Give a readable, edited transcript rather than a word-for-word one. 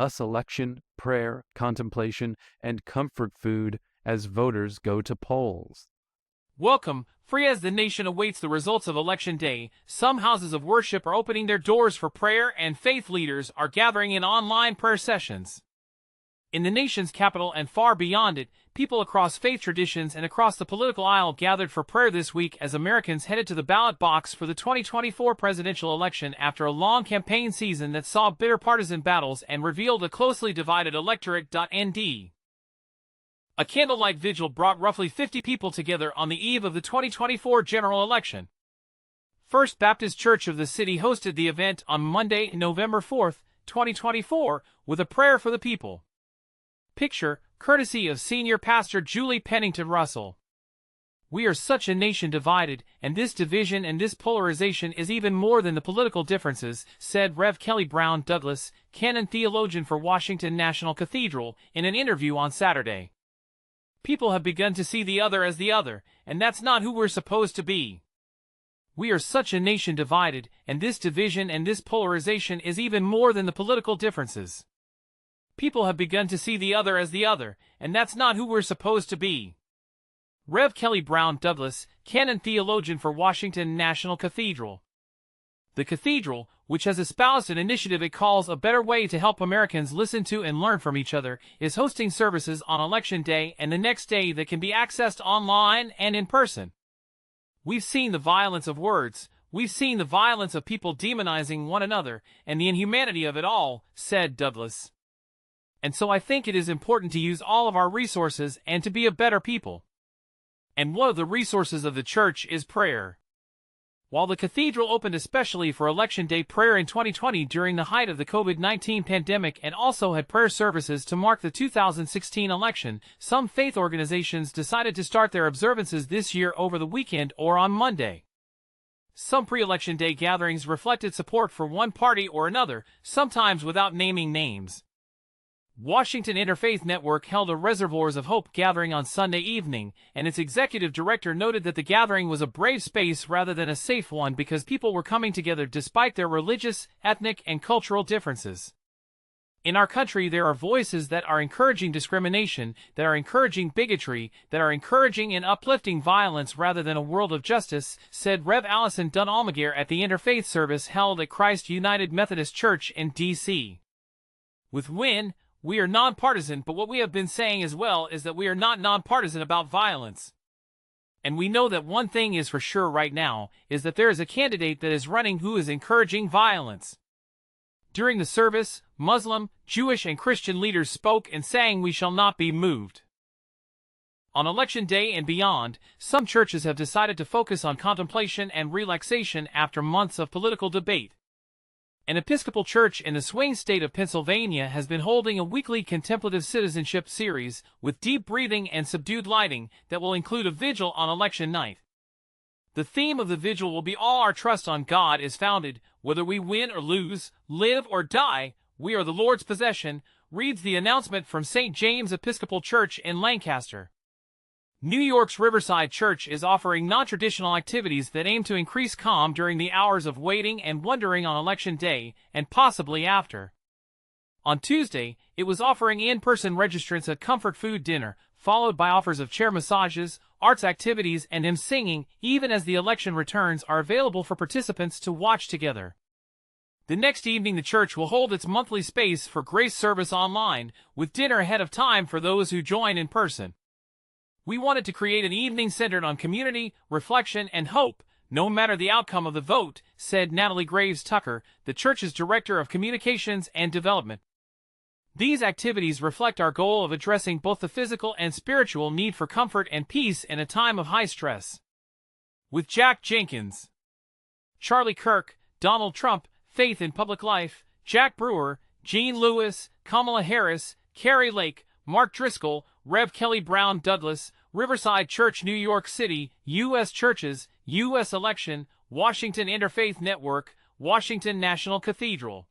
Us election, prayer, contemplation, and comfort food as voters go to polls. Welcome, free as the nation awaits the results of Election Day. Some houses of worship are opening their doors for prayer, and faith leaders are gathering in online prayer sessions. In the nation's capital and far beyond it, people across faith traditions and across the political aisle gathered for prayer this week as Americans headed to the ballot box for the 2024 presidential election after a long campaign season that saw bitter partisan battles and revealed a closely divided electorate. A candlelight vigil brought roughly 50 people together on the eve of the 2024 general election. First Baptist Church of the city hosted the event on Monday, November 4, 2024, with a prayer for the people. Picture, courtesy of Senior Pastor Julie Pennington Russell. We are such a nation divided, and this division and this polarization is even more than the political differences, said Rev. Kelly Brown Douglas, canon theologian for Washington National Cathedral, in an interview on Saturday. People have begun to see the other as the other, and that's not who we're supposed to be. We are such a nation divided, and this division and this polarization is even more than the political differences. People have begun to see the other as the other, and that's not who we're supposed to be. Rev. Kelly Brown Douglas, canon theologian for Washington National Cathedral. The cathedral, which has espoused an initiative it calls a better way to help Americans listen to and learn from each other, is hosting services on Election Day and the next day that can be accessed online and in person. We've seen the violence of words, we've seen the violence of people demonizing one another, and the inhumanity of it all, said Douglas. And so I think it is important to use all of our resources and to be a better people. And one of the resources of the church is prayer. While the cathedral opened especially for Election Day prayer in 2020 during the height of the COVID-19 pandemic and also had prayer services to mark the 2016 election, some faith organizations decided to start their observances this year over the weekend or on Monday. Some pre-election day gatherings reflected support for one party or another, sometimes without naming names. Washington Interfaith Network held a Reservoirs of Hope gathering on Sunday evening, and its executive director noted that the gathering was a brave space rather than a safe one because people were coming together despite their religious, ethnic, and cultural differences. In our country there are voices that are encouraging discrimination, that are encouraging bigotry, that are encouraging and uplifting violence rather than a world of justice, said Rev. Allison Dunn Almaguer at the interfaith service held at Christ United Methodist Church in D.C. With WIN, we are nonpartisan, but what we have been saying as well is that we are not nonpartisan about violence. And we know that one thing is for sure right now, is that there is a candidate that is running who is encouraging violence. During the service, Muslim, Jewish, and Christian leaders spoke and sang "We Shall Not Be Moved." On Election Day and beyond, some churches have decided to focus on contemplation and relaxation after months of political debate. An Episcopal church in the swing state of Pennsylvania has been holding a weekly contemplative citizenship series with deep breathing and subdued lighting that will include a vigil on election night. The theme of the vigil will be "All our trust on God is founded, whether we win or lose, live or die, we are the Lord's possession," reads the announcement from St. James Episcopal Church in Lancaster. New York's Riverside Church is offering non-traditional activities that aim to increase calm during the hours of waiting and wondering on Election Day, and possibly after. On Tuesday, it was offering in-person registrants a comfort food dinner, followed by offers of chair massages, arts activities, and hymn singing, even as the election returns are available for participants to watch together. The next evening the church will hold its monthly space for grace service online, with dinner ahead of time for those who join in person. We wanted to create an evening centered on community, reflection, and hope, no matter the outcome of the vote, said Natalie Graves Tucker, the church's Director of Communications and Development. These activities reflect our goal of addressing both the physical and spiritual need for comfort and peace in a time of high stress. With Jack Jenkins, Charlie Kirk, Donald Trump, Faith in Public Life, Jack Brewer, Jean Lewis, Kamala Harris, Carrie Lake, Mark Driscoll, Rev. Kelly Brown Douglas, Riverside Church, New York City, U.S. Churches, U.S. Election, Washington Interfaith Network, Washington National Cathedral.